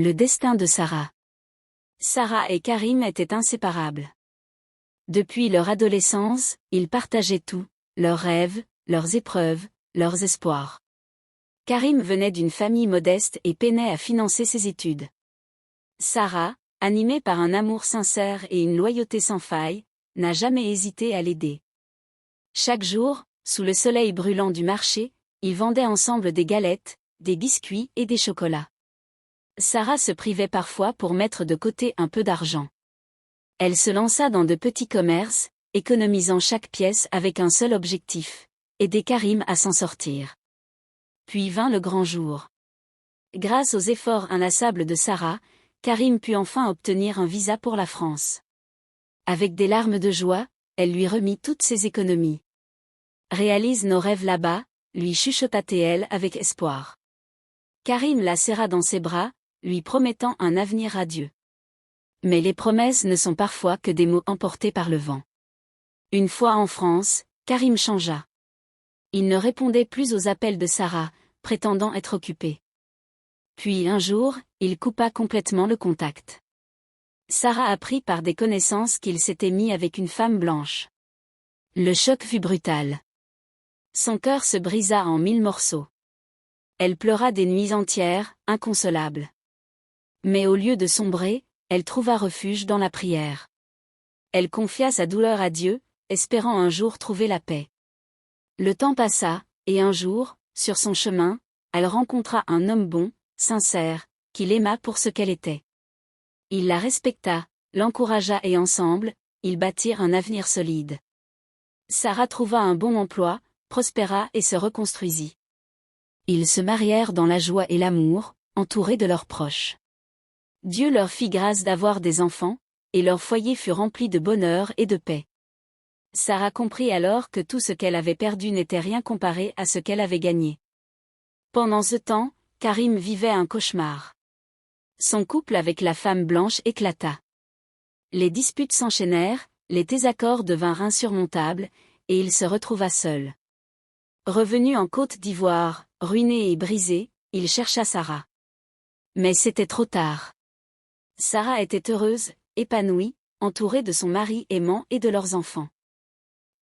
Le destin de Sarah. Sarah et Karim étaient inséparables. Depuis leur adolescence, ils partageaient tout, leurs rêves, leurs épreuves, leurs espoirs. Karim venait d'une famille modeste et peinait à financer ses études. Sarah, animée par un amour sincère et une loyauté sans faille, n'a jamais hésité à l'aider. Chaque jour, sous le soleil brûlant du marché, ils vendaient ensemble des galettes, des biscuits et des chocolats. Sarah se privait parfois pour mettre de côté un peu d'argent. Elle se lança dans de petits commerces, économisant chaque pièce avec un seul objectif: aider Karim à s'en sortir. Puis vint le grand jour. Grâce aux efforts inlassables de Sarah, Karim put enfin obtenir un visa pour la France. Avec des larmes de joie, elle lui remit toutes ses économies. « Réalise nos rêves là-bas », lui chuchota-t-elle avec espoir. Karim la serra dans ses bras, lui promettant un avenir radieux. Mais les promesses ne sont parfois que des mots emportés par le vent. Une fois en France, Karim changea. Il ne répondait plus aux appels de Sarah, prétendant être occupé. Puis un jour, il coupa complètement le contact. Sarah apprit par des connaissances qu'il s'était mis avec une femme blanche. Le choc fut brutal. Son cœur se brisa en 1000 morceaux. Elle pleura des nuits entières, inconsolable. Mais au lieu de sombrer, elle trouva refuge dans la prière. Elle confia sa douleur à Dieu, espérant un jour trouver la paix. Le temps passa, et un jour, sur son chemin, elle rencontra un homme bon, sincère, qui l'aima pour ce qu'elle était. Il la respecta, l'encouragea et ensemble, ils bâtirent un avenir solide. Sarah trouva un bon emploi, prospéra et se reconstruisit. Ils se marièrent dans la joie et l'amour, entourés de leurs proches. Dieu leur fit grâce d'avoir des enfants, et leur foyer fut rempli de bonheur et de paix. Sarah comprit alors que tout ce qu'elle avait perdu n'était rien comparé à ce qu'elle avait gagné. Pendant ce temps, Karim vivait un cauchemar. Son couple avec la femme blanche éclata. Les disputes s'enchaînèrent, les désaccords devinrent insurmontables, et il se retrouva seul. Revenu en Côte d'Ivoire, ruiné et brisé, il chercha Sarah. Mais c'était trop tard. Sarah était heureuse, épanouie, entourée de son mari aimant et de leurs enfants.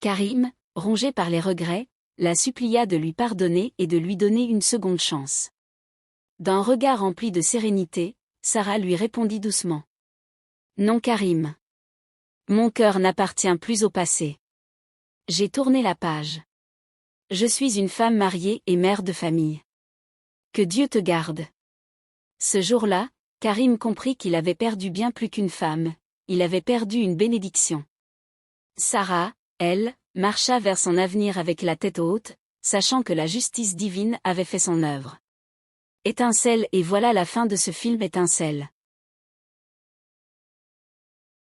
Karim, rongé par les regrets, la supplia de lui pardonner et de lui donner une seconde chance. D'un regard rempli de sérénité, Sarah lui répondit doucement. « Non Karim. Mon cœur n'appartient plus au passé. J'ai tourné la page. Je suis une femme mariée et mère de famille. Que Dieu te garde. » Ce jour-là, Karim comprit qu'il avait perdu bien plus qu'une femme, il avait perdu une bénédiction. Sarah, elle, marcha vers son avenir avec la tête haute, sachant que la justice divine avait fait son œuvre. Étincelle. Et voilà la fin de ce film Étincelle.